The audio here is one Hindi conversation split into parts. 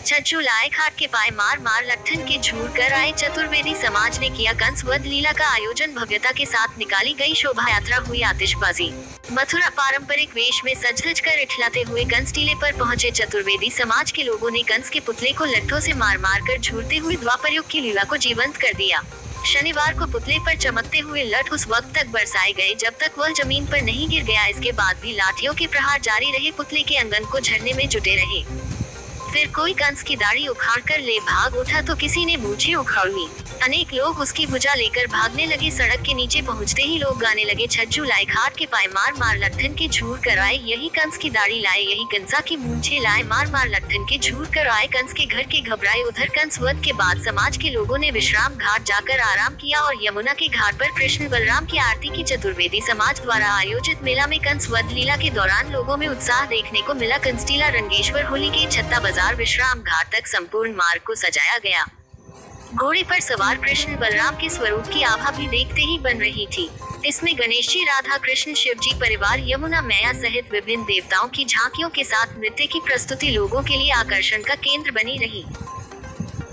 छज्जू लाए खाट के पाए मार मार लट्ठन के झूर कर आए चतुर्वेदी समाज ने किया कंस वध लीला का आयोजन। भव्यता के साथ निकाली गई शोभा यात्रा, हुई आतिशबाजी। मथुरा पारंपरिक वेश में सज धज कर इठलाते हुए कंस टीले पर पहुंचे चतुर्वेदी समाज के लोगों ने कंस के पुतले को लट्ठों से मार मार कर झूरते हुए द्वापर युग की लीला को जीवंत कर दिया। शनिवार को पुतले पर चमकते हुए लठ उस वक्त तक बरसाए गए जब तक वह जमीन पर नहीं गिर गया। इसके बाद भी लाठियों के प्रहार जारी रहे, पुतले के अंगन को झड़ने में जुटे रहे। फिर कोई कंस की दाढ़ी उखाड़ कर ले भाग उठा तो किसी ने मूछें उखाड़ ली। अनेक लोग उसकी भुजा लेकर भागने लगे। सड़क के नीचे पहुंचते ही लोग गाने लगे, छज्जू लाए खाट के पाए मार मार लट्ठन के झूर कर आए, यही कंस की दाढ़ी लाए, यही कंसा की मूंछें लाए, मार मार लट्ठन के झूर कर आए। कंस के घर के घबराए। उधर कंस वध के बाद समाज के लोगों ने विश्राम घाट जाकर आराम किया और यमुना के घाट पर कृष्ण बलराम की आरती की। चतुर्वेदी समाज द्वारा आयोजित मेला में कंस वध लीला के दौरान लोगों में उत्साह देखने को मिला। कंसटीला, रंगेश्वर, होली के छत्ता बाजार, विश्राम घाट तक संपूर्ण मार्ग को सजाया गया। घोड़े पर सवार कृष्ण बलराम के स्वरूप की आभा भी देखते ही बन रही थी। इसमें गणेश जी, राधा कृष्ण, शिव जी परिवार, यमुना मैया सहित विभिन्न देवताओं की झांकियों के साथ नृत्य की प्रस्तुति लोगों के लिए आकर्षण का केंद्र बनी रही।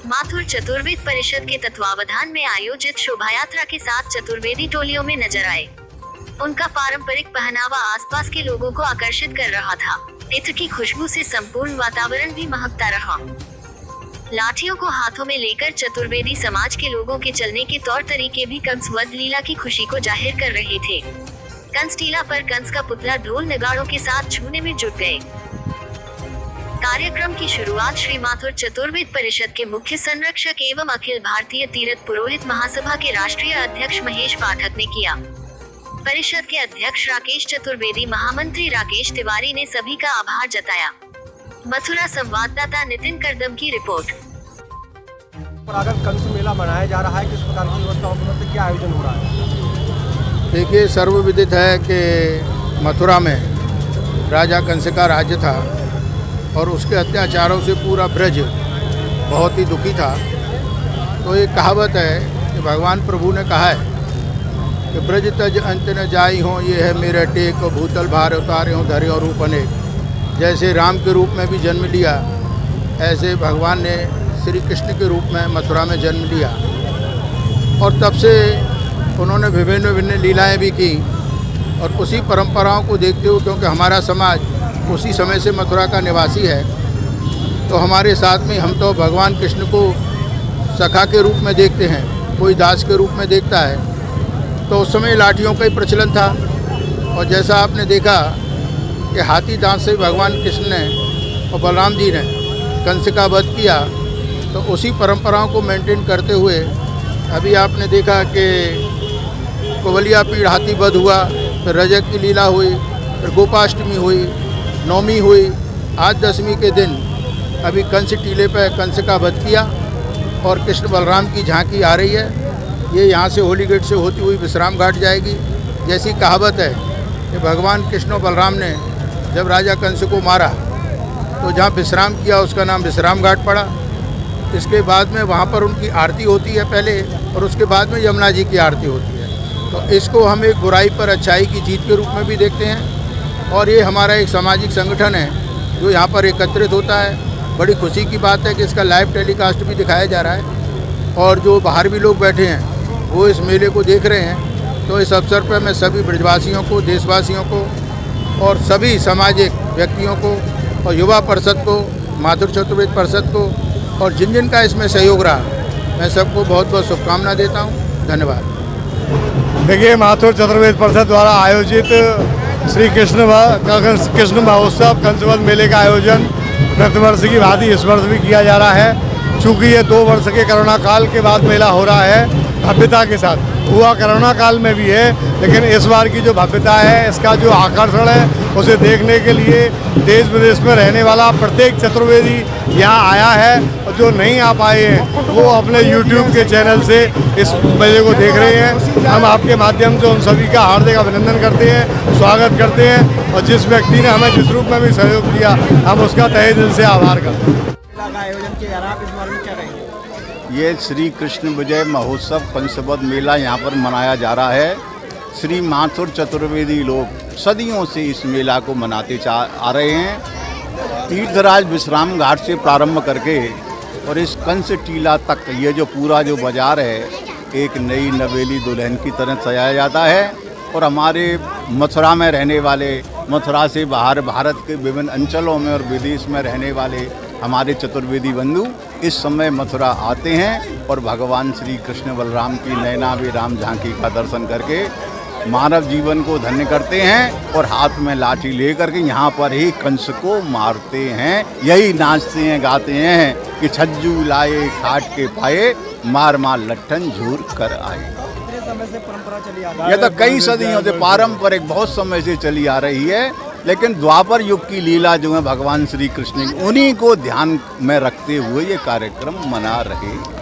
माथुर चतुर्वेद परिषद के तत्वावधान में आयोजित शोभा यात्रा के साथ चतुर्वेदी टोलियों में नजर आए। उनका पारंपरिक पहनावा आसपास के लोगों को आकर्षित कर रहा था। इत्र की खुशबू से संपूर्ण वातावरण भी महकता रहा। लाठियों को हाथों में लेकर चतुर्वेदी समाज के लोगों के चलने के तौर तरीके भी कंस वध लीला की खुशी को जाहिर कर रहे थे। कंस टीला पर कंस का पुतला ढोल नगाड़ों के साथ छूने में जुट गए। कार्यक्रम की शुरुआत श्री माथुर चतुर्वेद परिषद के मुख्य संरक्षक एवं अखिल भारतीय तीर्थ पुरोहित महासभा के राष्ट्रीय अध्यक्ष महेश पाठक ने किया। परिषद के अध्यक्ष राकेश चतुर्वेदी, महामंत्री राकेश तिवारी ने सभी का आभार जताया। मथुरा संवाददाता नितिन करदम की रिपोर्ट। अगर कंस मेला मनाया जा रहा है, किस प्रकार की व्यवस्थाओं की मदद, क्या आयोजन हो रहा है? देखिए, सर्वविदित है कि मथुरा में राजा कंस का राज्य था और उसके अत्याचारों से पूरा ब्रज बहुत ही दुखी था। तो एक कहावत है कि भगवान प्रभु ने कहा है कि ब्रज तज अंत न जाई हो, ये है मेरे टेक, भूतल भार उतारे हो, धरे और रूप अनेक। जैसे राम के रूप में भी जन्म लिया, ऐसे भगवान ने श्री कृष्ण के रूप में मथुरा में जन्म लिया और तब से उन्होंने विभिन्न विभिन्न लीलाएं भी की। और उसी परंपराओं को देखते हुए, क्योंकि हमारा समाज उसी समय से मथुरा का निवासी है, तो हमारे साथ में हम तो भगवान कृष्ण को सखा के रूप में देखते हैं, कोई दास के रूप में देखता है। तो उस समय लाठियों का ही प्रचलन था और जैसा आपने देखा कि हाथी दांत से भगवान कृष्ण ने और बलराम जी ने कंस का वध किया, तो उसी परंपराओं को मेंटेन करते हुए अभी आपने देखा कि कोवलिया पीड़ हाथी वध हुआ, फिर रजत की लीला हुई, फिर गोपाष्टमी हुई, नवमी हुई, आज दशमी के दिन अभी कंस टीले पर कंस का वध किया और कृष्ण बलराम की झांकी आ रही है। ये यहाँ से होली गेट से होती हुई विश्राम घाट जाएगी। जैसी कहावत है कि भगवान कृष्ण और बलराम ने जब राजा कंस को मारा तो जहाँ विश्राम किया उसका नाम विश्राम घाट पड़ा। इसके बाद में वहाँ पर उनकी आरती होती है पहले, और उसके बाद में यमुना जी की आरती होती है। तो इसको हम एक बुराई पर अच्छाई की जीत के रूप में भी देखते हैं और ये हमारा एक सामाजिक संगठन है जो यहाँ पर एकत्रित होता है। बड़ी खुशी की बात है कि इसका लाइव टेलीकास्ट भी दिखाया जा रहा है और जो बाहर भी लोग बैठे हैं वो इस मेले को देख रहे हैं। तो इस अवसर पर मैं सभी ब्रजवासियों को, देशवासियों को और सभी सामाजिक व्यक्तियों को और युवा परिषद को, माथुर चतुर्वेद परिषद को और जिन जिन का इसमें सहयोग रहा, मैं सबको बहुत बहुत शुभकामना देता हूँ। धन्यवाद। देखिए, माथुर चतुर्वेद परिषद द्वारा आयोजित श्री कृष्ण महोत्सव कंसवध मेले का आयोजन प्रतिवर्ष की भांति इस वर्ष भी किया जा रहा है। चूँकि ये 2 वर्ष के कोरोना काल के बाद मेला हो रहा है, भव्यता के साथ हुआ कोरोना काल में भी है, लेकिन इस बार की जो भव्यता है, इसका जो आकर्षण है, उसे देखने के लिए देश विदेश में रहने वाला प्रत्येक चतुर्वेदी यहाँ आया है और जो नहीं आ पाए हैं वो अपने YouTube के चैनल से इस मेले को देख रहे हैं। हम आपके माध्यम से उन सभी का हार्दिक अभिनंदन करते हैं, स्वागत करते हैं और जिस व्यक्ति ने हमें जिस रूप में भी सहयोग दिया, हम उसका तहे दिल से आभार करते हैं। आयोजन किया जा रहा है, इस बारे में क्या कहेंगे? ये श्री कृष्ण विजय महोत्सव कंसवध मेला यहाँ पर मनाया जा रहा है। श्री माथुर चतुर्वेदी लोग सदियों से इस मेला को मनाते आ रहे हैं तीर्थराज विश्राम घाट से प्रारंभ करके और इस कंस टीला तक ये जो पूरा जो बाजार है एक नई नवेली दुल्हन की तरह सजाया जाता है। और हमारे मथुरा में रहने वाले, मथुरा से बाहर भारत के विभिन्न अंचलों में और विदेश में रहने वाले हमारे चतुर्वेदी बंधु इस समय मथुरा आते हैं और भगवान श्री कृष्ण बलराम की नैनावी राम झांकी का दर्शन करके मानव जीवन को धन्य करते हैं और हाथ में लाठी लेकर के यहाँ पर ही कंस को मारते हैं। यही नाचते हैं, गाते हैं कि छज्जू लाए खाट के पाए, मार मार लट्ठन झूर कर आए। कितने समय से परंपरा चली आ रही है? यह तो कई सदियों से पारंपरिक बहुत समय से चली आ रही है, लेकिन द्वापर युग की लीला जो है भगवान श्री कृष्ण की, उन्हीं को ध्यान में रखते हुए ये कार्यक्रम मना रहे हैं।